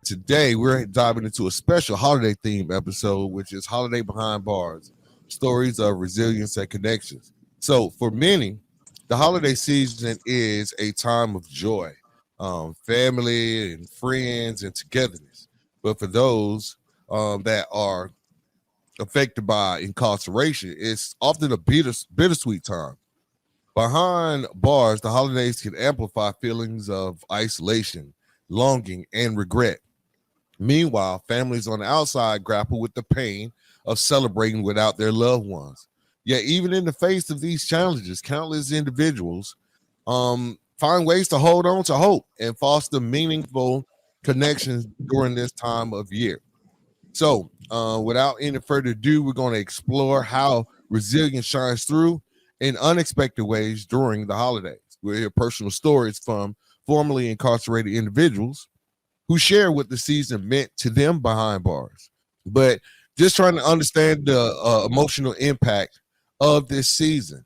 today we're diving into a special holiday themed episode, which is Holiday Behind Bars, stories of resilience and connections. So for many, the holiday season is a time of joy, family and friends and togetherness. But for those that are affected by incarceration, it's often a bittersweet time. Behind bars, the holidays can amplify feelings of isolation, longing, and regret. Meanwhile, families on the outside grapple with the pain of celebrating without their loved ones. Yet, even in the face of these challenges, countless individuals find ways to hold on to hope and foster meaningful connections during this time of year. So, without any further ado, we're going to explore how resilience shines through in unexpected ways during the holidays. We'll hear personal stories from formerly incarcerated individuals who share what the season meant to them behind bars. But just trying to understand the emotional impact of this season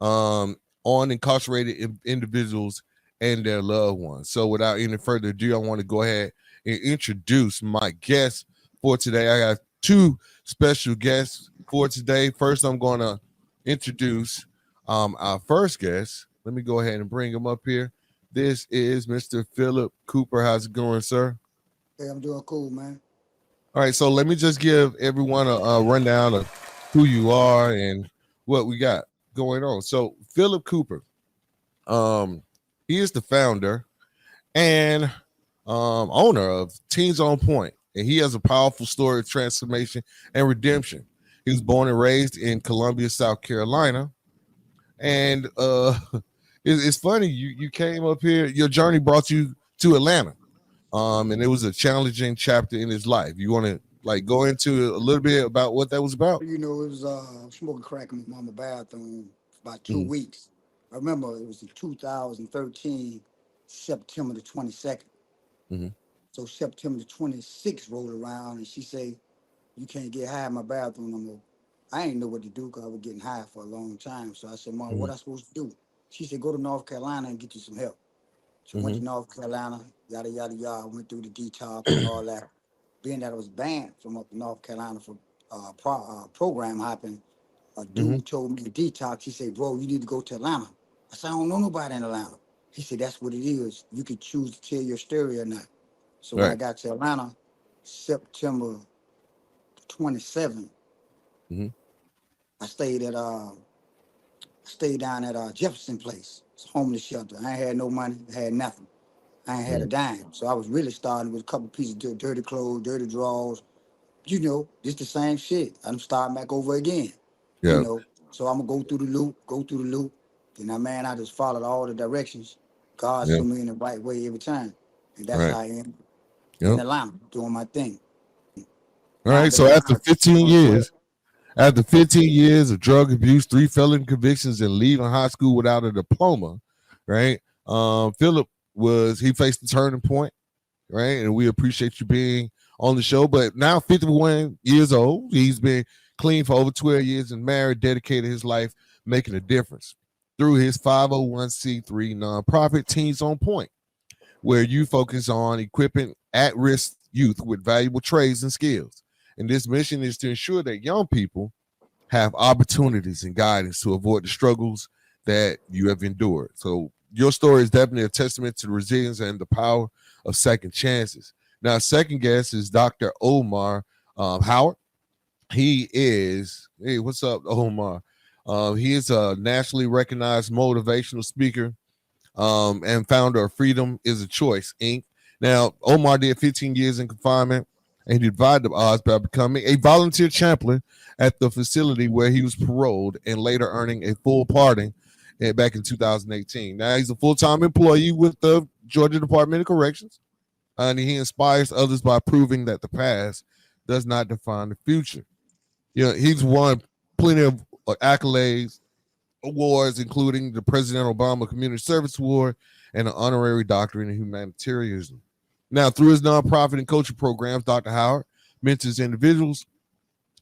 on incarcerated individuals and their loved ones. So without any further ado, I want to go ahead and introduce my guests for today. I got two special guests for today. First, I'm going to introduce our first guest. Let me go ahead and bring him up here. This is Mr. Phillip Cooper. How's it going, sir? Hey, I'm doing cool, man. All right, so let me just give everyone a rundown of who you are and what we got going on. So Phillip Cooper, he is the founder and owner of Teens on Point, and he has a powerful story of transformation and redemption. He was born and raised in Columbia, South Carolina, and it's funny you came up here. Your journey brought you to Atlanta, and it was a challenging chapter in his life. You want to like go into a little bit about what that was about? You know, it was smoking crack in my mama's bathroom for about 2 weeks. I remember it was in 2013, September the 22nd. Mm-hmm. So September the 26th rolled around, and she said, "You can't get high in my bathroom no more." I ain't know what to do because I was getting high for a long time. So I said, "Mom, what I supposed to do?" She said, "Go to North Carolina and get you some help." So I went to North Carolina, yada, yada, yada. Went through the detox and all that. Being that I was banned from up in North Carolina for program hopping, a dude told me to detox. He said, "Bro, you need to go to Atlanta." I said, "I don't know nobody in Atlanta." He said, "That's what it is. You can choose to tell your story or not." So when I got to Atlanta, September 27th, I stayed down at Jefferson Place. It's a homeless shelter. I ain't had no money. I had nothing. I ain't had a dime. So I was really starting with a couple pieces of dirty clothes, dirty drawers. You know, just the same shit. I'm starting back over again. Yeah. You know, so I'm going to go through the loop. And man, I just followed all the directions. God sent me in the right way every time. And that's how I am in Atlanta, doing my thing. All right, so after 15 years of drug abuse, 3 felony convictions, and leaving high school without a diploma, right? Phillip he faced the turning point, right? And we appreciate you being on the show. But now 51 years old, he's been clean for over 12 years and married, dedicated his life making a difference through his 501c3 nonprofit Teens on Point, where you focus on equipping at-risk youth with valuable trades and skills. And this mission is to ensure that young people have opportunities and guidance to avoid the struggles that you have endured. So your story is definitely a testament to the resilience and the power of second chances. Now, second guest is Dr. Omar Howard. He is, hey, what's up, Omar? He is a nationally recognized motivational speaker and founder of Freedom is a Choice, Inc. Now, Omar did 15 years in confinement, and he divided the odds by becoming a volunteer chaplain at the facility where he was paroled and later earning a full pardon back in 2018. Now, he's a full-time employee with the Georgia Department of Corrections, and he inspires others by proving that the past does not define the future. You know, he's won plenty of accolades, awards, including the President Obama Community Service Award and an honorary doctorate in humanitarianism. Now, through his nonprofit and coaching programs, Dr. Howard mentors individuals,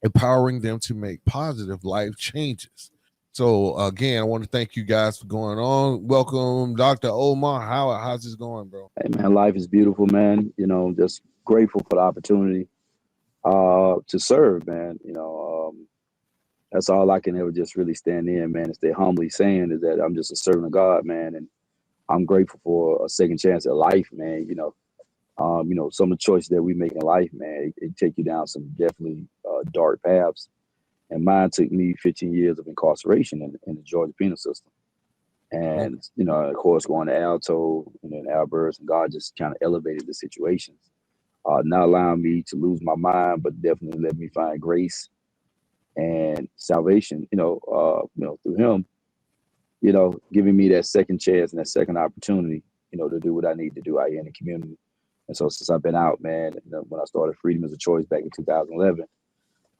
empowering them to make positive life changes. So again, I want to thank you guys for going on. Welcome, Dr. Omar Howard. How's this going, bro? Hey man, life is beautiful, man. You know, just grateful for the opportunity to serve, man. That's all I can ever just really stand in, man, and stay humbly saying is that I'm just a servant of God, man, and I'm grateful for a second chance at life, man. Some of the choices that we make in life, man, it take you down some definitely dark paths. And mine took me 15 years of incarceration in the Georgia penal system. Okay. And, of course, going to Alto and then Alberts, and God just kind of elevated the situations, not allowing me to lose my mind, but definitely let me find grace and salvation, through him, giving me that second chance and that second opportunity, to do what I need to do out here in the community. And so since I've been out, man, when I started Freedom as a Choice back in 2011,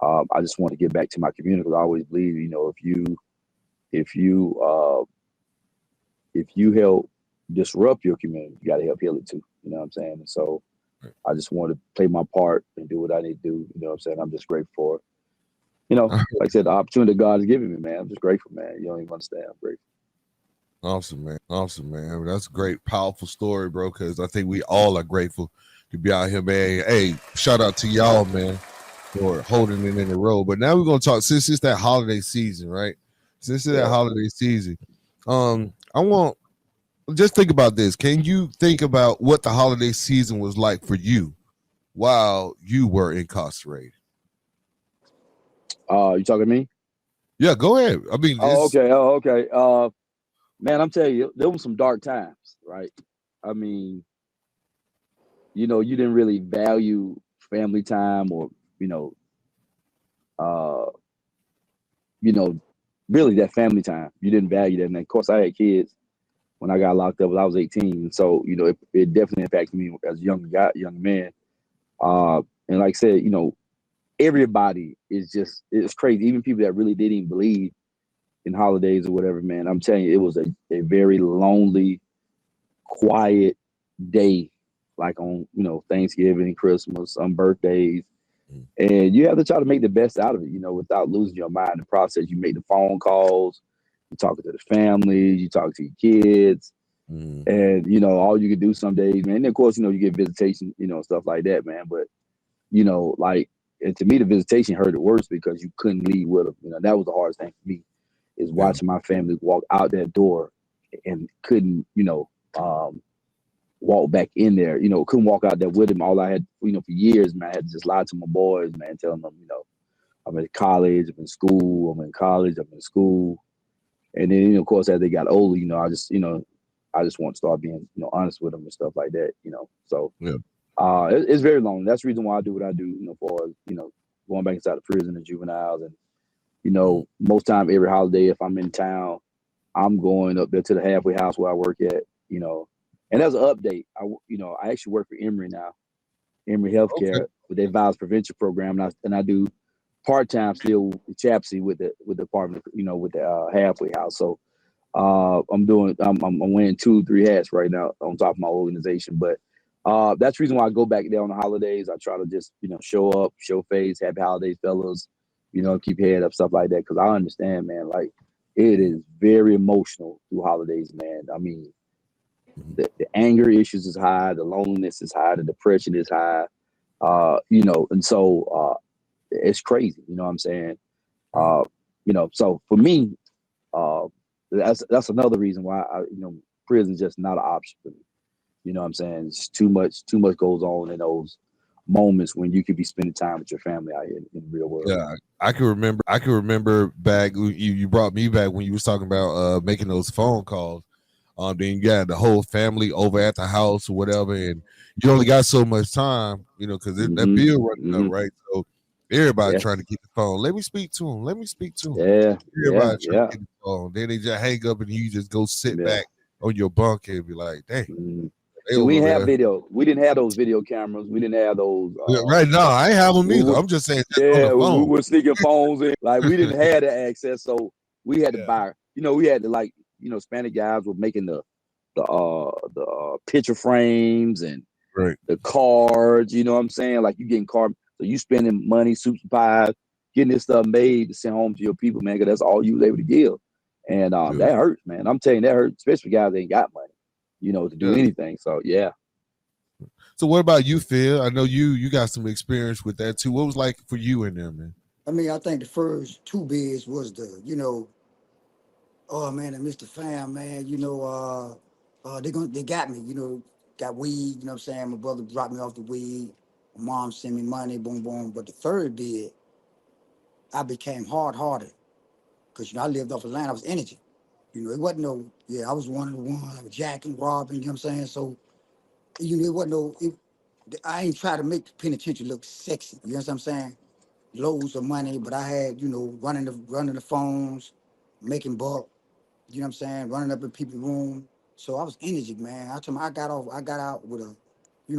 I just want to give back to my community because I always believe, if you help disrupt your community, you got to help heal it too. You know what I'm saying? And so I just want to play my part and do what I need to do. You know what I'm saying? I'm just grateful for it. Like I said, the opportunity God has given me, man. I'm just grateful, man. You don't even understand. I'm grateful. Awesome, man. Awesome, man. That's a great, powerful story, bro, because I think we all are grateful to be out here, man. Hey, shout out to y'all, man, for holding it in the road. But now we're going to talk, since it's that holiday season, right? Since it's that holiday season, I want, just think about this. Can you think about what the holiday season was like for you while you were incarcerated? You talking to me? Yeah, go ahead. I mean, okay. Man, I'm telling you, there were some dark times, right? I mean, you didn't really value family time or, really that family time. You didn't value that. And of course, I had kids when I got locked up when I was 18. So, it definitely impacted me as a young man. And like I said, everybody it's crazy. Even people that really didn't even believe in holidays or whatever, man. I'm telling you, it was a very lonely, quiet day, like on, Thanksgiving, Christmas, some birthdays. And you have to try to make the best out of it, without losing your mind in the process. You make the phone calls, you talking to the family, you talk to your kids. And, all you can do some days, man. And of course, you get visitation, stuff like that, man. But, and to me, the visitation hurt it worse because you couldn't leave with them. That was the hardest thing for me, is watching my family walk out that door and couldn't, walk back in there, couldn't walk out there with them. All I had, for years, man, I had to just lie to my boys, man, telling them, I'm in college, I'm in school, I'm in college, I'm in school. And then, of course, as they got older, I just want to start being, honest with them and stuff like that, So it's very long. That's the reason why I do what I do, for, going back inside the prison and juveniles. And, most time, every holiday, if I'm in town, I'm going up there to the halfway house where I work at, And as an update, I actually work for Emory now, Emory Healthcare, with their violence prevention program, and I do part-time still with CHAPSI with the department, with the halfway house. So I'm wearing 2-3 hats right now on top of my organization. But that's the reason why I go back there on the holidays. I try to just show up, show face, happy holidays, fellas. Keep your head up, stuff like that. Because I understand, man. Like, it is very emotional through holidays, man. I mean, the anger issues is high, the loneliness is high, the depression is high, and so it's crazy, you know what I'm saying? So for me, that's another reason why prison's just not an option for me. You know what I'm saying? It's too much goes on in those moments when you could be spending time with your family out here in the real world. Yeah, I can remember back, you brought me back when you was talking about making those phone calls. Then you got the whole family over at the house or whatever, and you only got so much time, because that bill running up, right? So everybody trying to get the phone. Let me speak to him. Yeah. Everybody trying to get the phone. Then they just hang up and you just go sit back on your bunk and be like, dang. See, we didn't have video. We didn't have those video cameras. We didn't have those. Right now, I ain't have them either. I'm just saying, on the phone. We were sneaking phones in. Like, we didn't have the access, so we had to buy. We had to, like, Hispanic guys were making the picture frames and the cards. You know what I'm saying? Like, you getting card, so you spending money, soup supplies. getting this stuff made to send home to your people, man, because that's all you was able to give. And Yeah. that hurts, man. I'm telling you, that hurts, especially guys that ain't got money, to do Yeah. anything. So yeah. So what about you, Phil? I know you got some experience with that too. What was like for you in there, man? I mean, I think the first two bids was oh man, I missed the fam, man. They got me, got weed, you know what I'm saying? My brother dropped me off the weed. My mom sent me money, boom, boom. But the third bid, I became hard hearted because I lived off the land, I was energy. It wasn't I was one of the ones, I was jacking, robbing, you know what I'm saying? So, it wasn't I ain't try to make the penitentiary look sexy, you know what I'm saying? Loads of money, but I had, running the phones, making buck, you know what I'm saying, running up in people's room. So I was energetic, man. I told me I got out with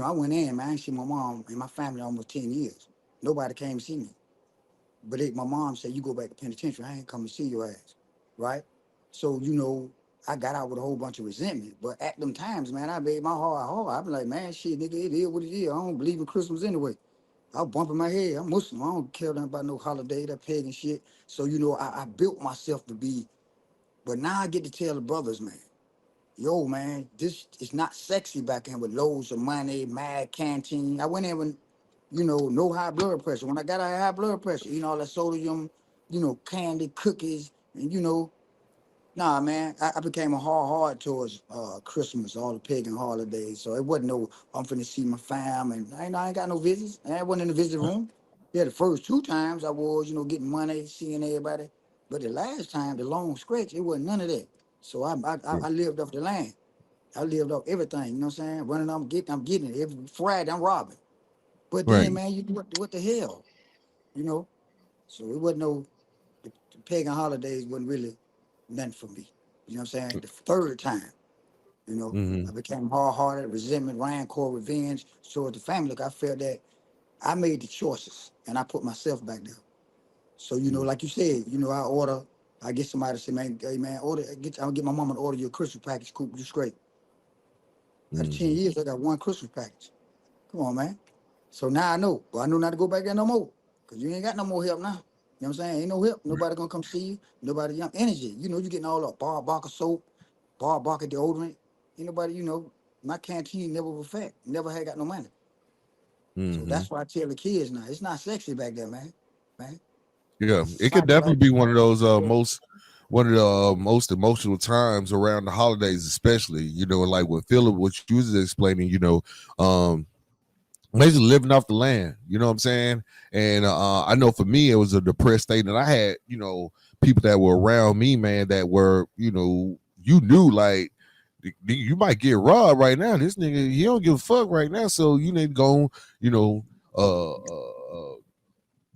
I went in, man. I ain't seen my mom and my family almost 10 years. Nobody came to see me. But my mom said, you go back to penitentiary, I ain't come to see your ass. Right? So, I got out with a whole bunch of resentment. But at them times, man, I made my heart hard. I be like, man, shit, nigga, it is what it is. I don't believe in Christmas anyway. I was bumping my head. I'm Muslim. I don't care nothing about no holiday, that pagan shit. So, I built myself to be, but now I get to tell the brothers, man, yo, man, this is not sexy back in with loads of money, mad canteen. I went in with, no high blood pressure. When I got high blood pressure, all that sodium, candy, cookies, and nah, man, I became a hard towards Christmas, all the pagan holidays. So it wasn't no, I'm finna see my fam, and I ain't got no visits. I wasn't in the visit room. Yeah, the first two times I was, getting money, seeing everybody. But the last time, the long stretch, it wasn't none of that. So I lived off the land. I lived off everything, you know what I'm saying? Running, I'm getting it. Every Friday, I'm robbing. But then, Right. man, what the hell, you know? So it wasn't the pagan holidays wasn't really nothing for me. You know what I'm saying? The third time, Mm-hmm. I became hard-hearted, resentment, rancor, revenge toward the family. Look, I felt that I made the choices and I put myself back there. So, like you said, I get somebody to say, man, hey, man, I'll get my mama to order you a Christmas package, cool, you straight. Out of 10 Mm-hmm. years, I got one Christmas package. Come on, man. So now I know, but I know not to go back there no more. Because you ain't got no more help now. You know what I'm saying? Ain't no help. Nobody gonna come see you. Nobody young energy. You getting all the bar barker soap, bar barker deodorant. Ain't nobody, my canteen never was fat. Never had got no money. So Mm-hmm. that's why I tell the kids now, it's not sexy back there, man. Yeah, It's it could definitely psychological. be one of those one of the most emotional times around the holidays, especially. Like what Phillip, what you was explaining. Um, basically living off the land. You know what I'm saying? And I know for me, it was a depressed state, and I had people that were around me, man, that were you knew like you might get robbed right now. This nigga, he don't give a fuck right now, so you need to go, you know,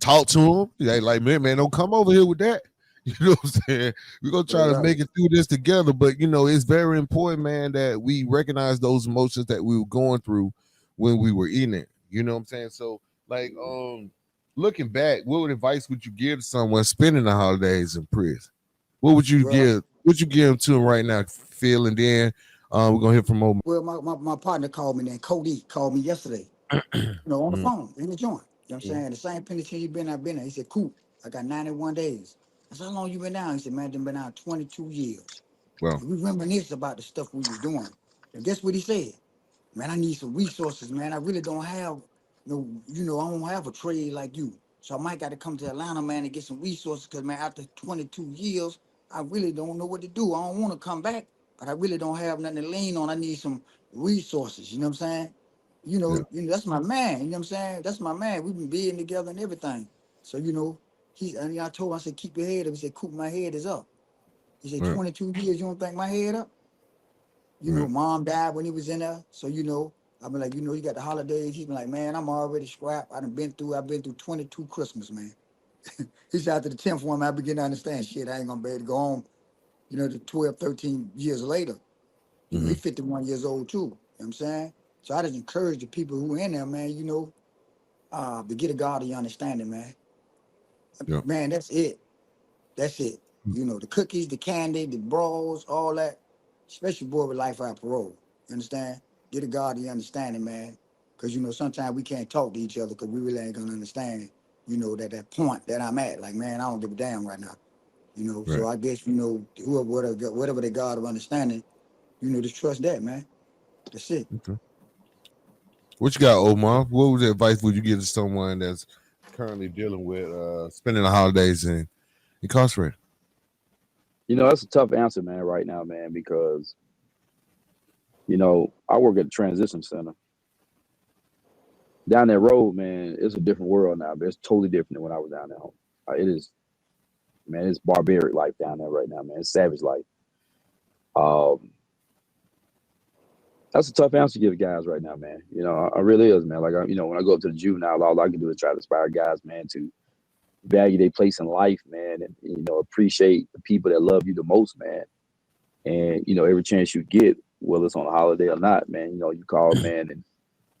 talk to him. Like, man, don't come over here with that. You know what I'm saying? We're gonna try to Right. make it through this together. But it's very important, man, that we recognize those emotions that we were going through when we were in it. You know what I'm saying? So, like, looking back, what advice would you give to someone spending the holidays in prison? What would you Well, give? What you give to him right now, Phil? And then we're gonna hear from Omar. well, my partner called me then. Cody called me yesterday. On the Mm, phone in the joint. You know what I'm mm, saying? The same penitentiary I've been there. He said, cool, I got 91 days. I said, how long you been down? He said, man, I've been down 22 years. well, And we reminisced about the stuff we was doing. And guess what he said? Man, I need some resources, man. I really don't have I don't have a trade like you. So I might got to come to Atlanta, man, and get some resources because, man, after 22 years, I really don't know what to do. I don't want to come back, but I really don't have nothing to lean on. I need some resources. You know what I'm saying? yeah, That's my man. You know what I'm saying? That's my man. We've been being together and everything. So, I told him, I said, keep your head up. He said, Coop, my head is up. He said, right, 22 years, you don't think my head up? right, Mom died when he was in there. So, I've been like, you got the holidays. He's been like, man, I'm already scrapped. I've been through 22 Christmas, man. He said after the 10th one, I begin to understand shit. I ain't gonna be able to go home, the 12, 13 years later. mm-hmm, He's 51 years old too. You know what I'm saying? So I just encourage the people who in there, man, to get a godly understanding, man. yeah, Man, that's it. That's it. The cookies, the candy, the brawls, all that. Especially boy with life out parole. You understand? Get a godly understanding, man. Because, sometimes we can't talk to each other because we really ain't going to understand. you know, that point that I'm at. Like, man, I don't give a damn right now. You know, Right. so I guess, you know, whatever they God of understanding, you know, just trust that, man. That's it. Okay. What you got, Omar? What was the advice would you give to someone that's currently dealing with spending the holidays and incarcerated? You know, that's a tough answer, man, right now, man, because, you know, I work at a transition center. Down that road, man, it's a different world now, but it's totally different than when I was down there. It is, man, it's barbaric life down there right now, man. It's savage life. Um, that's a tough answer to give guys right now, man. You know, I really is, man. Like, you know, when I go up to the juvenile, all I can do is try to inspire guys, man, to value their place in life, man, and, you know, appreciate the people that love you the most, man. And, you know, every chance you get, whether it's on a holiday or not, man, you know, you call, man, and,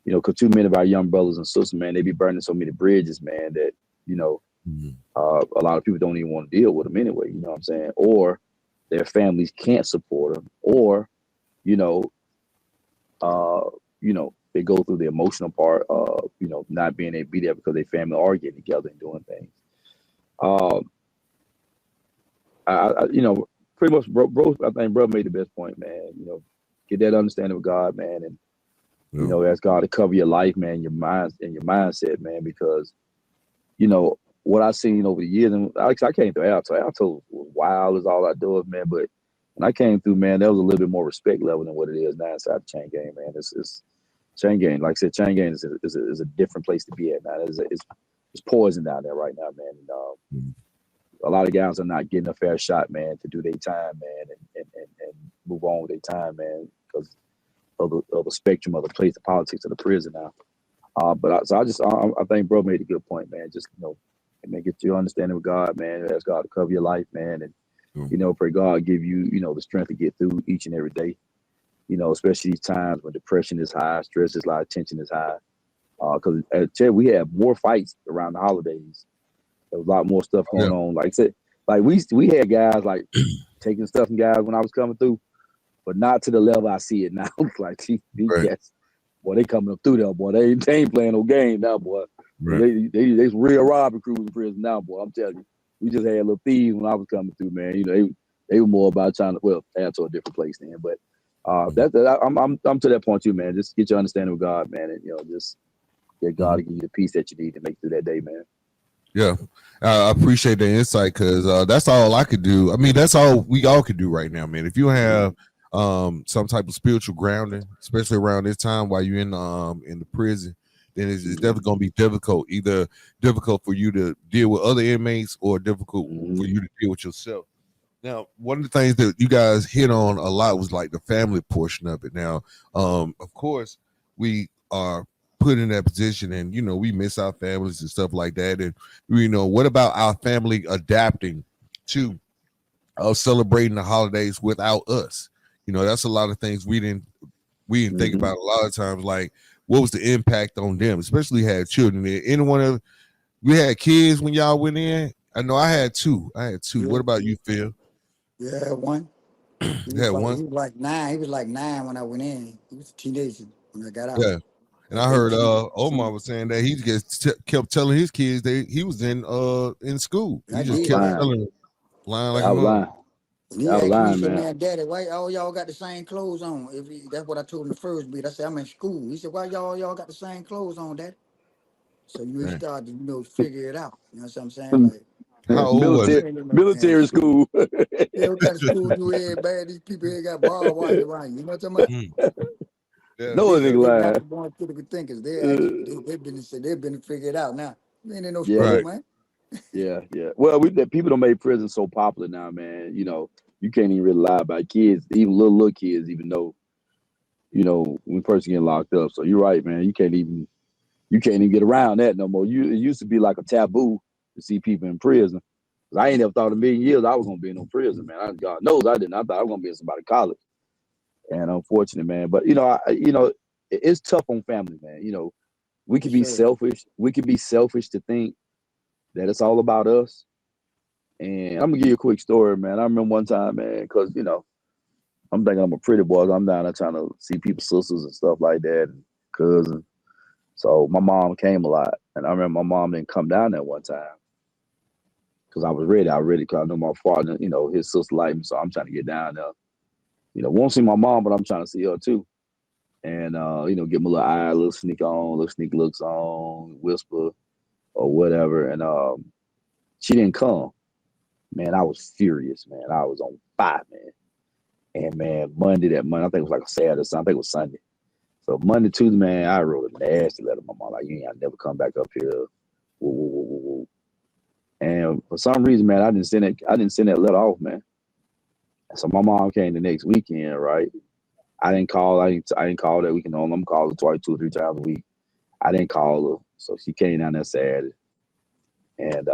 you know, because too many of our young brothers and sisters, man, they be burning so many bridges, man, that, you know, a lot of people don't even want to deal with them anyway, you know what I'm saying? Or their families can't support them, or, you know, they go through the emotional part of, you know, not being able to be there because their family are getting together and doing things. You know, pretty much, bro, I think bro made the best point, man. You know, get that understanding of God, man, and you know, ask God to cover your life, man, your mind and your mindset, man, because, you know, what I've seen over the years, and I came through Alto was wild as all I do, man, but when I came through, man, there was a little bit more respect level than what it is now inside the chain gang, man. It's chain gang, like I said, chain gang is a different place to be at now. It's poison down there right now, man. And, a lot of guys are not getting a fair shot, man, to do their time, man, and move on with their time, man, because of the spectrum of the place, the politics of the prison now. I think bro made a good point, man. Just, you know, man, get your understanding of God, man. Ask God to cover your life, man, and you know, pray God give you, you know, the strength to get through each and every day. You know, especially these times when depression is high, stress is high, tension is high. Because we have more fights around the holidays. There was a lot more stuff going on. Like I said, like we had guys like taking stuff from guys when I was coming through, but not to the level I see it now. Like these cats, boy, they coming up through there, boy. They ain't playing no game now, boy. Right. They real robbing crews in prison now, boy. I'm telling you. We just had little thieves when I was coming through, man. You know, they were more about trying to add to a different place then. But I'm to that point too, man. Just get your understanding of God, man, and, you know, just get God to give you the peace that you need to make through that day, man. Yeah, I appreciate the insight, because that's all I could do. I mean, that's all we all could do right now, man. If you have some type of spiritual grounding, especially around this time while you're in the prison, then it's definitely going to be difficult. Either difficult for you to deal with other inmates, or difficult for you to deal with yourself. Now, one of the things that you guys hit on a lot was like the family portion of it. Now, of course, we are put in that position, and, you know, we miss our families and stuff like that. And, you know, what about our family adapting to celebrating the holidays without us? You know, that's a lot of things we didn't think about a lot of times. Like, what was the impact on them, especially had children? We had kids when y'all went in? I know I had two. Yeah. What about you, Phil? Yeah, one. He was like 9. He was like 9 when I went in. He was a teenager when I got out. Yeah. And I heard Omar was saying that he just kept telling his kids that he was in school. He just kept telling them, lying like a mother. And he asked me, he said, man, Daddy, why all y'all got the same clothes on? That's what I told him the first beat. I said, I'm in school. He said, why y'all got the same clothes on, Daddy? So you start to, you know, figure it out. You know what I'm saying? Like, how old was it? Military school. Yeah, what kind of school you in, man? These people here got barbed wire around you. You know what I'm talking about? Yeah. No, they're not the born critical thinkers. They've been figured out now. You ain't in no school, man. Yeah. Well, people don't make prison so popular now, man. You know, you can't even really lie about kids, even little kids, even though, you know, when a person get locked up. So you're right, man. You can't even get around that no more. It used to be like a taboo to see people in prison. I ain't never thought in a million years I was gonna be in no prison, man. God knows I didn't. I thought I was gonna be in somebody's college. And unfortunate, man. But, you know, it's tough on family, man. You know, we can be selfish. We can be selfish to think that it's all about us. And I'm gonna give you a quick story, man. I remember one time, man, because, you know, I'm thinking I'm a pretty boy. I'm down there trying to see people's sisters and stuff like that, and cousins. So my mom came a lot, and I remember my mom didn't come down there one time because I was ready. Because I know my father, his sister liked me, so I'm trying to get down there. Won't see my mom, but I'm trying to see her too. And get my little eye, little sneak on, little sneak looks on, whisper or whatever. And she didn't come. Man, I was furious, man. I was on fire, man. And man, that Monday, I think it was like a Saturday or something. I think it was Sunday. So Monday, Tuesday, man, I wrote a nasty letter to my mom, like, you ain't never come back up here. Woo, woo, woo, woo, woo. And for some reason, man, I didn't send that letter off, man. And so my mom came the next weekend, right? I didn't call. I didn't call that weekend. I'm calling her twice, 2 or 3 times a week. I didn't call her, so she came down that Saturday, and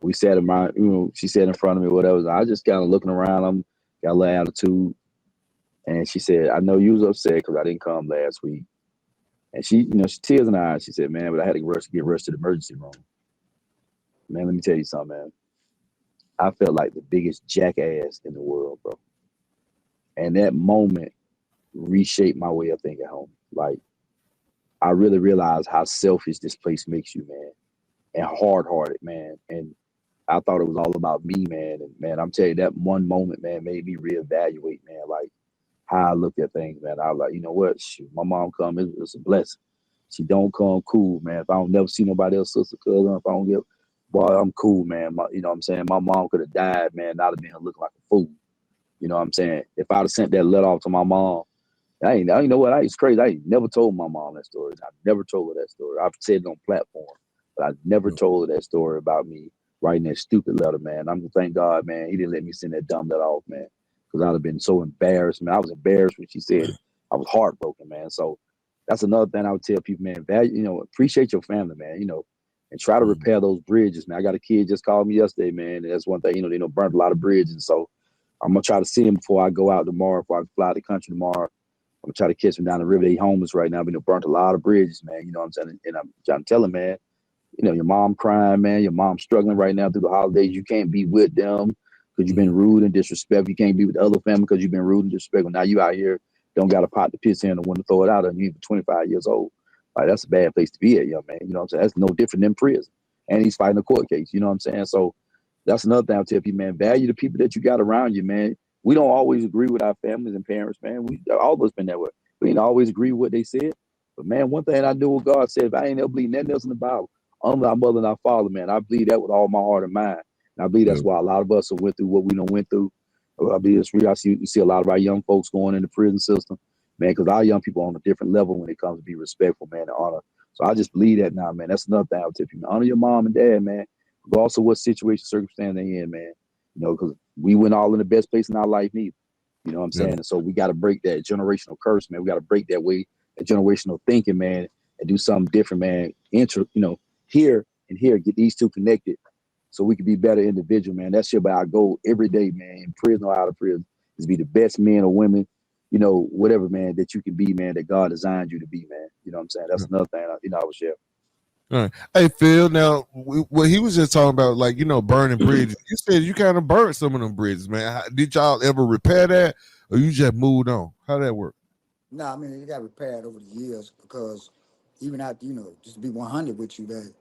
we sat around. She sat in front of me, whatever. I just kind of looking around. I'm got a little attitude, and she said, "I know you was upset because I didn't come last week." And she tears in her eyes. She said, "Man, but I had to get rushed to the emergency room." Man, let me tell you something, man. I felt like the biggest jackass in the world, bro. And that moment reshaped my way of thinking home. Like, I really realized how selfish this place makes you, man, and hard-hearted, man. And I thought it was all about me, man. And man, I'm telling you, that one moment, man, made me reevaluate, man, like how I looked at things, man. I was like, you know what? Shoot, my mom come, it's a blessing. She don't come, cool, man. If I don't never see nobody else, sister, cousin, if I don't get, boy, I'm cool, man. You know what I'm saying? My mom could have died, man. I'd have been looking like a fool. You know what I'm saying? If I'd have sent that letter off to my mom, you know what? It's crazy. I ain't never told my mom that story. I never told her that story. I've said it on platform, but I never told her that story about me writing that stupid letter, man. I'm gonna thank God, man. He didn't let me send that dumb letter off, man, because I'd have been so embarrassed, man. I was embarrassed when she said it. I was heartbroken, man. So that's another thing I would tell people, man. Appreciate your family, man. And try to repair those bridges, man. I got a kid just called me yesterday, man, and that's one thing. They burnt a lot of bridges, so I'm gonna try to see him before I go out tomorrow. Before I fly to the country tomorrow, I'm gonna try to catch him down the river. They homeless right now. Burnt a lot of bridges, man. You know what I'm saying? And I'm trying to tell him, man. Your mom crying, man. Your mom struggling right now through the holidays. You can't be with them because you've been rude and disrespectful. You can't be with the other family because you've been rude and disrespectful. Now you out here don't got a pot to piss in and want to throw it out on you even 25 years old. Like, that's a bad place to be at, young man. You know what I'm saying? That's no different than prison. And he's fighting a court case. You know what I'm saying? So that's another thing I'll tell people, man. Value the people that you got around you, man. We don't always agree with our families and parents, man. We all of us been that way. We ain't always agree with what they said. But man, one thing I do what God said, if I ain't ever believe nothing else in the Bible, honor our mother and our father, man. I believe that with all my heart and mind. And I believe that's why a lot of us have went through what we done went through. I believe it's real. You see a lot of our young folks going in the prison system, man, because our young people are on a different level when it comes to be respectful, man, and honor. So I just believe that now, man. That's another thing I would tell you. Honor your mom and dad, man. Regardless of what situation, circumstance they in, man. Because we went all in the best place in our life neither. You know what I'm saying? And so we got to break that generational curse, man. We got to break that way, that generational thinking, man, and do something different, man. Here and here, get these two connected so we can be better individual, man. That should be our goal every day, man, in prison or out of prison, is be the best men or women, whatever, man, that you can be, man, that God designed you to be, man. You know what I'm saying? That's another thing, I would share. All right. Hey, Phil, now, what he was just talking about, like, burning bridges. You said you kind of burnt some of them bridges, man. Did y'all ever repair that, or you just moved on? How that work? No, I mean, it got repaired over the years because even after, just to be 100 with you, that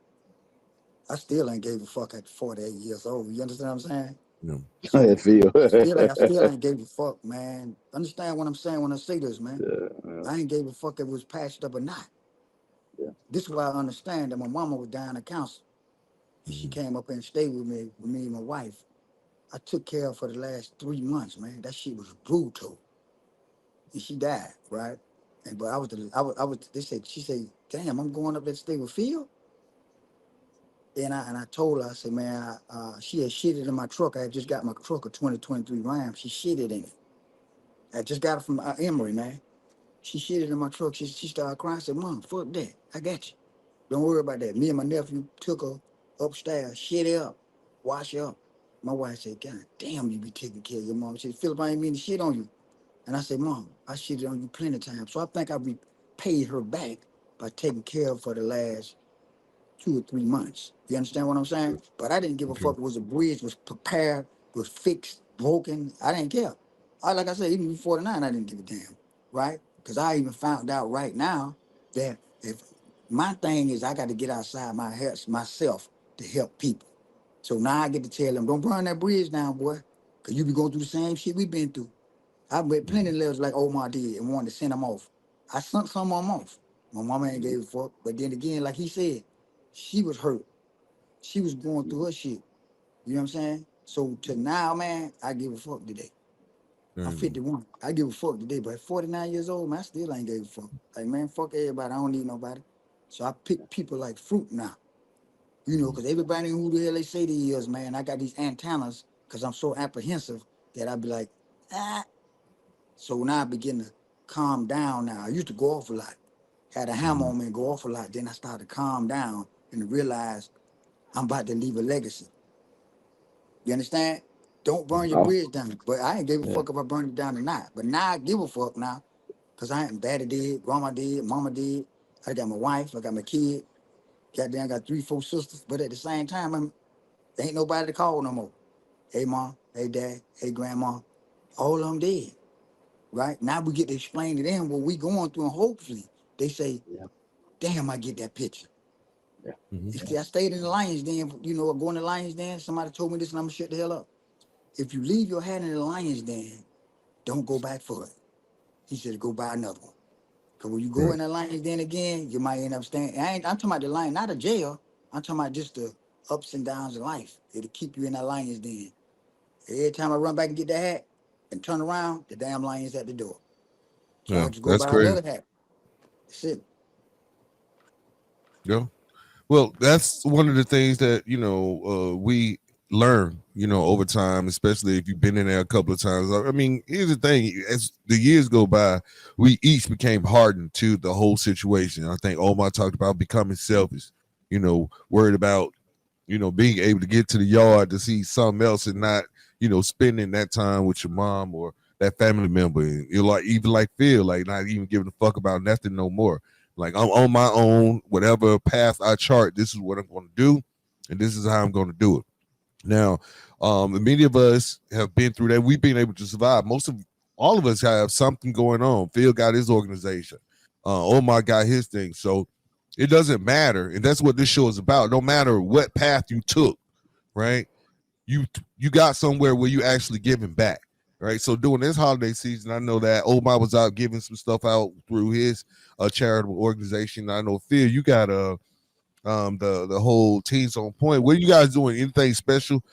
I still ain't gave a fuck at 48 years old. You understand what I'm saying? Yeah. So I feel. I still ain't gave a fuck, man. Understand what I'm saying when I say this, man? I ain't gave a fuck if it was patched up or not. Yeah. This is why I understand that my mama was dying of cancer. She came up and stayed with me and my wife. I took care of her for the last 3 months, man. That shit was brutal. And she died, right? But I was she said, damn, I'm going up there to stay with Phil. And I told her, I said, man, she had shitted in my truck. I had just got my truck, a 2023 Ram. She shitted in it. I just got it from Emory, man. She shitted in my truck. She started crying. I said, Mom, fuck that. I got you. Don't worry about that. Me and my nephew took her upstairs, shit her up, wash her up. My wife said, God damn, you be taking care of your mom. She said, Phillip, I ain't mean to shit on you. And I said, Mom, I shitted on you plenty of times. So I think I repaid her back by taking care of her for the last 2 or 3 months. You understand what I'm saying? But I didn't give a fuck. It was a bridge, was prepared, was fixed, broken. I didn't care. Like I said, even before the 9, I didn't give a damn, right? Because I even found out right now that if my thing is I got to get outside myself to help people. So now I get to tell them, don't burn that bridge down, boy, because you be going through the same shit we been through. I've read plenty of letters like Omar did and wanted to send them off. I sent some of them off. My mama ain't gave a fuck. But then again, like he said, she was hurt. She was going through her shit. You know what I'm saying? So to now, man, I give a fuck today. I'm 51. I give a fuck today, but at 49 years old, man, I still ain't gave a fuck. Like, man, fuck everybody. I don't need nobody. So I pick people like fruit now. You know, because everybody who the hell they say they is, man, I got these antennas because I'm so apprehensive that I be like, ah. So now I begin to calm down now. I used to go off a lot. Had a hammer on me and go off a lot. Then I started to calm down and to realize I'm about to leave a legacy. You understand? Don't burn your Oh, bridge down. But I ain't give a yeah. fuck if I burned it down or not. But now I give a fuck now. Because I ain't daddy did, grandma did, mama did. I got my wife, I got my kid. Goddamn, I got 3, 4 sisters. But at the same time, there ain't nobody to call no more. Hey, mom. Hey, dad. Hey, grandma. All of them dead. Right? Now we get to explain to them what we going through. And hopefully they say, Yeah. damn, I get that picture. Yeah. You see, I stayed in the Lions Den, you know, going to the Lions Den. Somebody told me this and I'm going to shut the hell up. If you leave your hat in the Lions Den, don't go back for it. He said, go buy another one. Because when you go Right. in the Lions Den again, you might end up staying. I'm talking about the lion, not a jail. I'm talking about just the ups and downs of life. It'll keep you in that Lions Den. Every time I run back and get that hat and turn around, the damn lion's at the door. So Yeah, I'll just go that's buy crazy. another hat. That's it. Yeah. Well, that's one of the things that we learn, over time, especially if you've been in there a couple of times. I mean, here's the thing: as the years go by, we each became hardened to the whole situation. I think Omar talked about becoming selfish, worried about being able to get to the yard to see something else and not spending that time with your mom or that family member. And you're like, even like Phil, like not even giving a fuck about nothing no more. Like, I'm on my own, whatever path I chart, this is what I'm going to do, and this is how I'm going to do it. Now, many of us have been through that. We've been able to survive. All of us have something going on. Phil got his organization. Omar got his thing. So it doesn't matter, and that's what this show is about. No matter what path you took, right? You got somewhere where you actually giving back, right? So during this holiday season, I know that Omar was out giving some stuff out through his charitable organization. I know Phil, you got the whole Teens on Point. What are you guys doing? Anything special?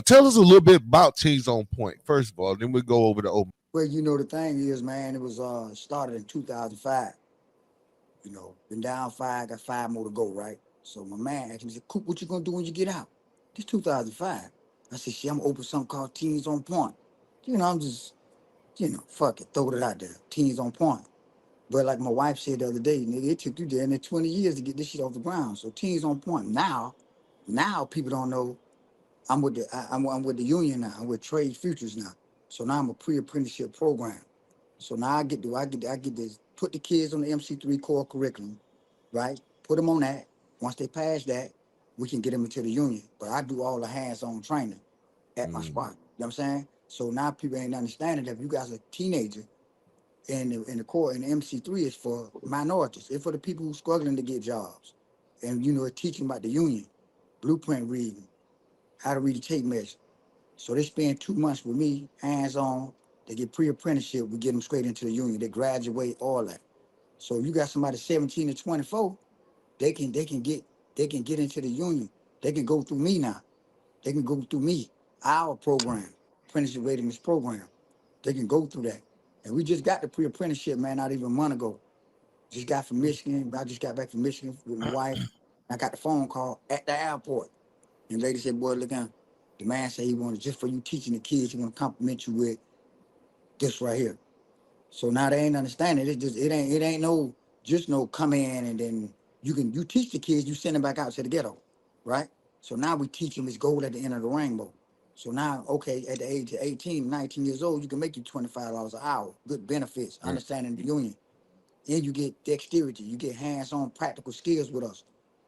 Tell us a little bit about Teens on Point first of all. Then we'll go over to Omar. Well, you know, the thing is, man, it was started in 2005. You know, been down 5, got 5 more to go, right? So my man asked me, said, Coop, what you gonna do when you get out? This 2005. I said, shit, I'm gonna open something called Teens on Point. You know, I'm just, fuck it, throw it out there. Teens on Point. But like my wife said the other day, nigga, it took you there and 20 years to get this shit off the ground. So Teens on Point. Now people don't know I'm with the union now. I'm with Trade Futures now. So now I'm a pre-apprenticeship program. So now I get to put the kids on the MC3 core curriculum, right? Put them on that. Once they pass that, we can get them into the union. But I do all the hands-on training at my spot. You know what I'm saying? So now people ain't understanding that if you guys are a teenager and the core and the MC3 is for minorities. It's for the people who struggling to get jobs. And it's teaching about the union, blueprint reading, how to read a tape measure. So they spend 2 months with me, hands-on. They get pre-apprenticeship. We get them straight into the union. They graduate, all that. So if you got somebody 17 to 24, they can get into the union. They can go through me now. They can go through me, our program, apprenticeship readiness program. They can go through that. And we just got the pre-apprenticeship, man, not even a month ago. Just got from Michigan. I just got back from Michigan with my wife. I got the phone call at the airport. And the lady said, boy, look out. The man said he wanted, just for you teaching the kids, he want to compliment you with this right here. So now they ain't understanding. It ain't no just no come in and then you teach the kids, you send them back out to the ghetto, right? So now we teach them it's gold at the end of the rainbow. So now, okay, at the age of 18, 19 years old, you can make you $25 an hour, good benefits, Right. understanding the union. And you get dexterity, you get hands-on practical skills with us,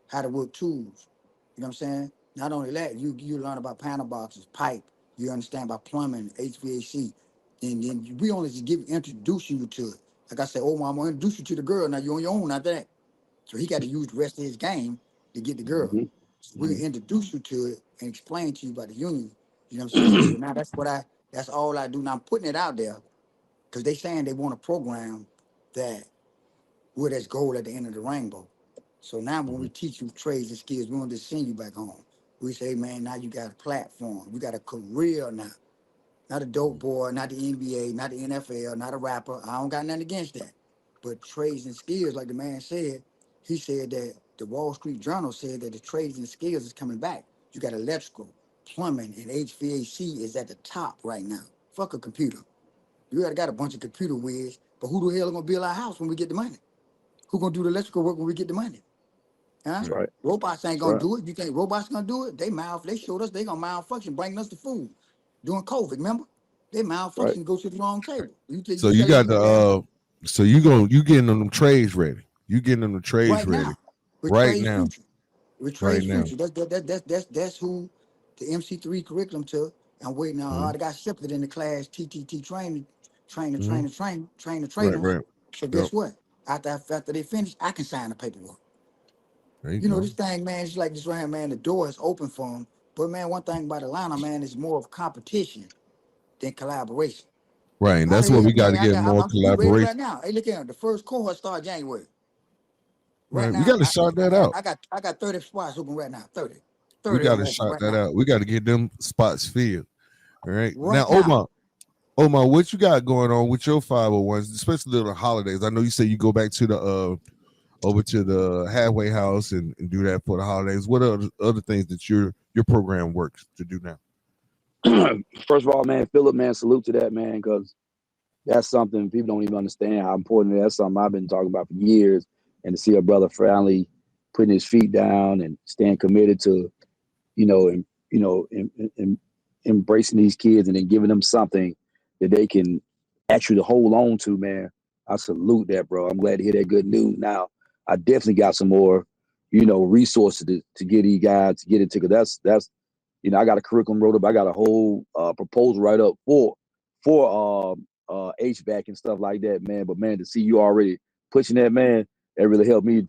how to work tools. You know what I'm saying? Not only that, you learn about panel boxes, pipe, you understand about plumbing, HVAC. And then we only just introduce you to it. Like I said, oh, I'm gonna introduce you to the girl. Now you're on your own after that. So he got to use the rest of his game to get the girl. Mm-hmm. So we can introduce you to it and explain to you about the union. You know what I'm saying? So now that's all I do. Now I'm putting it out there because they saying they want a program that with its goal at the end of the rainbow. So now when we teach you trades and skills, we don't just send you back home. We say, man, now you got a platform. You got a career now. Not a dope boy, not the NBA, not the NFL, not a rapper. I don't got nothing against that. But trades and skills, like the man said, he said that the Wall Street Journal said that the trades and skills is coming back. You got electrical, plumbing, and HVAC is at the top right now. Fuck a computer. You got a bunch of computer whiz, but who the hell is gonna build our house when we get the money? Who gonna do the electrical work when we get the money? Huh? That's right. Robots ain't That's gonna right. do it. You think robots gonna do it? They showed us they gonna malfunction, bringing us the food during COVID. Remember, they malfunction, go to the wrong table. So you got the so you getting them trades ready. You getting them the trades right ready now with right Trade now. Future. With Right Trade now. Future, that's who the MC3 curriculum took. I'm waiting on. I got accepted in the class TTT training, Right, trainers. right. So guess what? After they finish, I can sign the paperwork. There you You know, go. this thing, man, it's like this right here, man. The door is open for them. But, man, one thing about Atlanta, man, is more of competition than collaboration. Right, and How that's the what hell, we got man, to get more we ready right collaboration. now. Hey, look at the first cohort start January. Right Right, we now, got to shout that out. I got 30 spots open right now. 30 We of got them to open shout right that now. out. We got to get them spots filled. All right. Now, Right now. Omar, what you got going on with your 501s, especially the holidays? I know you say you go back to the over to the halfway house and do that for the holidays. What are other things that your program works to do now? First of all, man, Phillip, man, salute to that, man, because that's something people don't even understand how important it is. That's something I've been talking about for years. And to see a brother finally putting his feet down and staying committed to, embracing these kids and then giving them something that they can actually hold on to, man. I salute that, bro. I'm glad to hear that good news. Now, I definitely got some more, resources to get these guys to get into, because that's I got a curriculum wrote up. I got a whole proposal right up for HVAC and stuff like that, man. But man, to see you already pushing that, man, that really helped me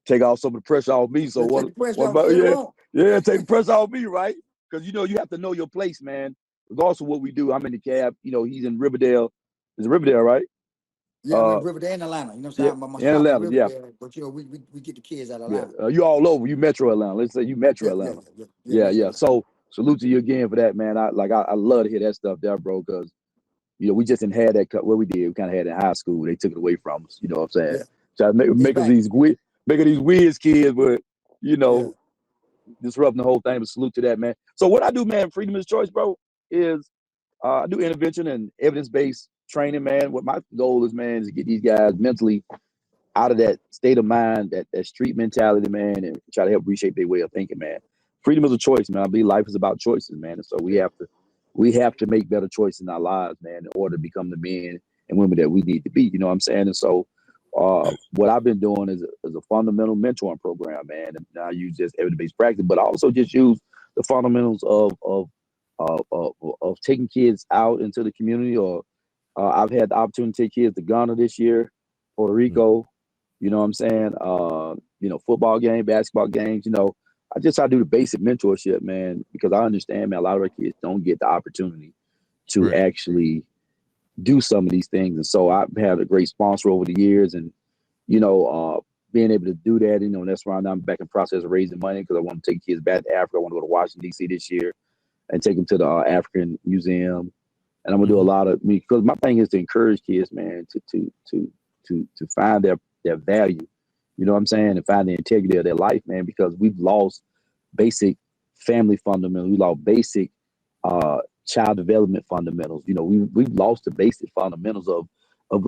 take off some of the pressure off me. So Take the pressure what off, about take the Phil. pressure off me, right? Because you have to know your place, man. Regardless of what we do, I'm in the cab. He's in Riverdale. Is it Riverdale, right? Yeah, I'm in Riverdale and Atlanta. You know what I'm saying? My in shop in Atlanta, yeah. Riverdale, but we get the kids out of Atlanta. You all over. You Metro Atlanta. Let's say you Metro Atlanta. Yeah. Yeah. So salute to you again for that, man. I love to hear that stuff there, bro, because we just didn't have that. What we did, we kind of had it in high school. They took it away from us. You know what I'm saying? Yeah. Try to make us these weird kids, but disrupting the whole thing. But salute to that, man. So what I do, man, freedom is choice, bro, is I do intervention and evidence-based training, man. What my goal is, man, is to get these guys mentally out of that state of mind, that street mentality, man, and try to help reshape their way of thinking, man. Freedom is a choice, man. I believe life is about choices, man. And so we have to make better choices in our lives, man, in order to become the men and women that we need to be. You know what I'm saying? And so what I've been doing is a fundamental mentoring program, man. And I use just evidence-based practice, but I also just use the fundamentals of taking kids out into the community. Or I've had the opportunity to take kids to Ghana this year, Puerto Rico. You know what I'm saying? Football game, basketball games. I just try to do the basic mentorship, man, because I understand, man, a lot of our kids don't get the opportunity to actually do some of these things. And so I've had a great sponsor over the years, and being able to do that, that's why I'm back in process of raising money, because I want to take kids back to Africa. I want to go to Washington, D.C. this year and take them to the African Museum. And I'm gonna do a lot of, because my thing is to encourage kids, man, to find their value, you know what I'm saying, and find the integrity of their life, man, because we've lost basic family fundamentals. We lost basic child development fundamentals. We've lost the basic fundamentals of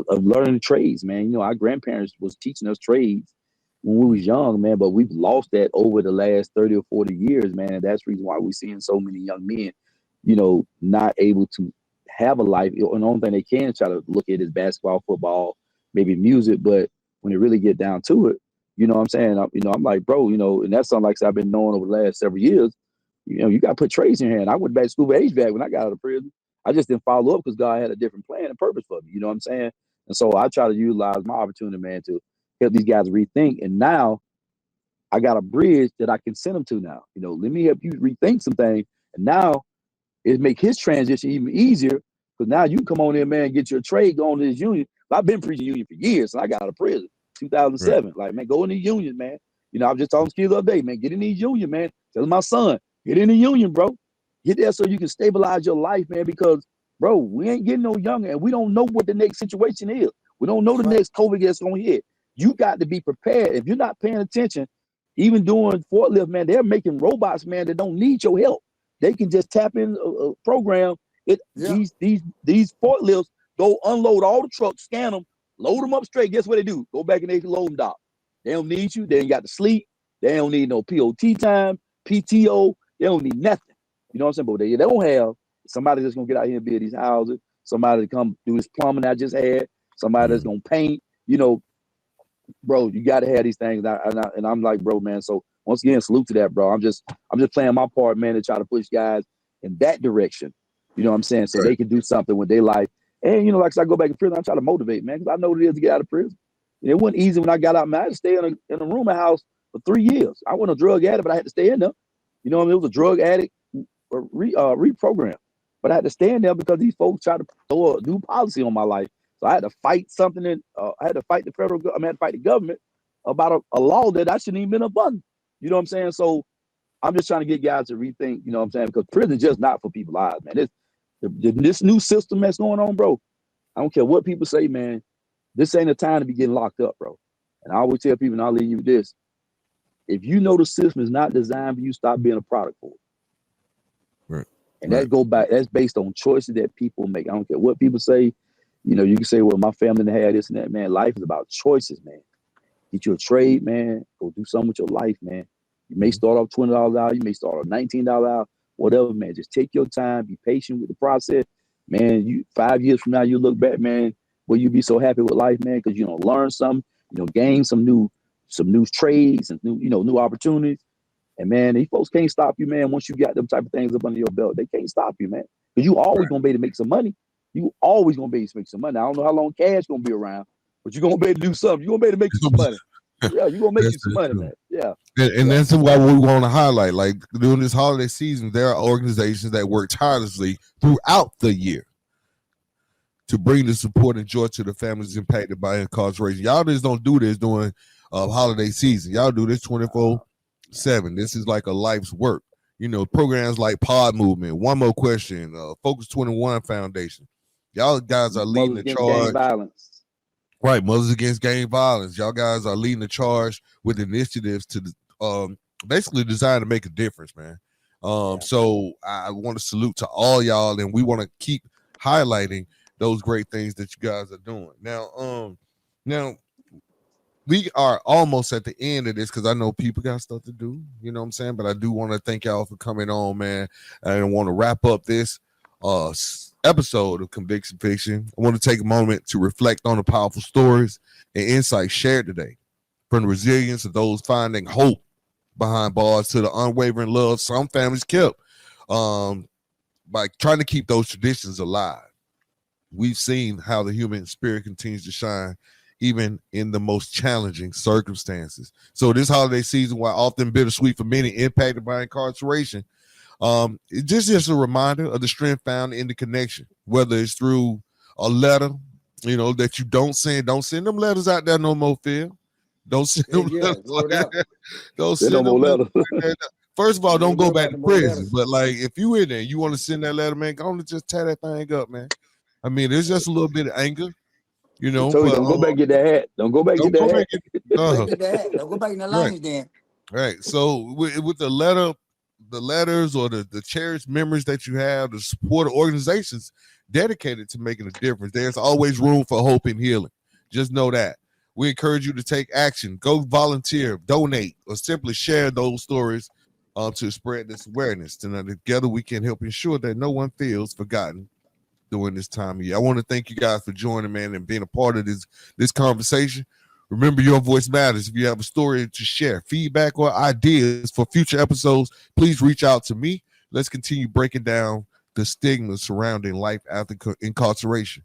learning trades, man. Our grandparents was teaching us trades when we was young, man, but we've lost that over the last 30 or 40 years, man. And that's the reason why we're seeing so many young men, not able to have a life. And the only thing they can try to look at is basketball, football, maybe music. But when they really get down to it, you know what I'm saying? I'm like, bro, and that's something like I've been knowing over the last several years. You got to put trades in your hand. I went back to school for HVAC when I got out of prison. I just didn't follow up because God had a different plan and purpose for me. You know what I'm saying? And so I try to utilize my opportunity, man, to help these guys rethink. And now I got a bridge that I can send them to now. Let me help you rethink some things. And now it make his transition even easier because now you can come on in, man, and get your trade going to this union. I've been preaching union for years, and I got out of prison 2007. Right. Like, man, go in the union, man. I was just talking to kids the other day, man, get in these union, man. Tell my son, get in the union, bro. Get there so you can stabilize your life, man, because, bro, we ain't getting no younger, and we don't know what the next situation is. We don't know the next COVID that's going to hit. You got to be prepared. If you're not paying attention, even doing forklift, man, they're making robots, man, that don't need your help. They can just tap in a program. These forklifts go unload all the trucks, scan them, load them up straight. Guess what they do? Go back and they load them down. They don't need you. They ain't got to sleep. They don't need no POT time, PTO. They don't need nothing. You know what I'm saying? But they don't have somebody that's going to get out here and build these houses, somebody to come do this plumbing I just had, somebody that's going to paint. Bro, you got to have these things. And I'm like, bro, man. So once again, salute to that, bro. I'm just playing my part, man, to try to push guys in that direction. You know what I'm saying? So they can do something with their life. And, like I go back in prison, I try to motivate, man, because I know what it is to get out of prison. It wasn't easy when I got out, man. I had to stay in a rooming house for 3 years. I wasn't a drug addict, but I had to stay in there. You know what I mean? It was a drug addict reprogram. But I had to stay in there because these folks tried to throw a new policy on my life. So I had to fight something, and I had to fight I had to fight the government about a law that I shouldn't even been up under. You know what I'm saying? So I'm just trying to get guys to rethink, you know what I'm saying? Because prison's just not for people's lives, man. This new system that's going on, bro, I don't care what people say, man. This ain't a time to be getting locked up, bro. And I always tell people, and I'll leave you with this. If you know the system is not designed for you, stop being a product for it. Right. And that's based on choices that people make. I don't care what people say. You can say, well, my family had this and that, man. Life is about choices, man. Get you a trade, man. Go do something with your life, man. You may start off $20 an hour. You may start off $19 an hour, whatever, man. Just take your time. Be patient with the process. Man, 5 years from now, you look back, man, will you be so happy with life, man? Because you learn something, gain some new trades and new opportunities. And man, these folks can't stop you, man. Once you got them type of things up under your belt, they can't stop you, man. Because you always gonna be able to make some money. You always gonna be able to make some money. I don't know how long cash gonna be around, but you're gonna be able to do something. You're gonna be able to make some money. Yeah, you're gonna make you some money, man. Yeah. And that's why we want to highlight, like during this holiday season, there are organizations that work tirelessly throughout the year to bring the support and joy to the families impacted by incarceration. Y'all just don't do this during holiday season. Y'all do this 24/7. This is like a life's work. Programs like Pod Movement, One More Question, Focus 21 Foundation. Y'all guys are leading the charge. Violence. Right, Mothers Against Gang Violence. Y'all guys are leading the charge with initiatives to basically designed to make a difference, man. So I want to salute to all y'all, and we want to keep highlighting those great things that you guys are doing. Now we are almost at the end of this because I know people got stuff to do, you know what I'm saying? But I do want to thank y'all for coming on, man. I want to wrap up this episode of Conviction Fiction. I want to take a moment to reflect on the powerful stories and insights shared today, from the resilience of those finding hope behind bars to the unwavering love some families kept by trying to keep those traditions alive. We've seen how the human spirit continues to shine even in the most challenging circumstances. So this holiday season, while often bittersweet for many impacted by incarceration, it's just a reminder of the strength found in the connection, whether it's through a letter, that you don't send them letters out there no more, Phil. Don't send them letters. Don't send them letters. First of all, don't go back to prison. But like, if you in there, you want to send that letter, man, go on and just tear that thing up, man. I mean, there's just a little bit of anger, but, don't go back and get that hat. Don't go back and get that hat. Don't go back in the lines then. Right. So with the letters or the cherished memories that you have, the support of organizations dedicated to making a difference, there's always room for hope and healing. Just know that. We encourage you to take action, go volunteer, donate, or simply share those stories to spread this awareness. And together we can help ensure that no one feels forgotten during this time of year. I want to thank you guys for joining, man, and being a part of this conversation. Remember, your voice matters. If you have a story to share, feedback, or ideas for future episodes, please reach out to me. Let's continue breaking down the stigma surrounding life after incarceration.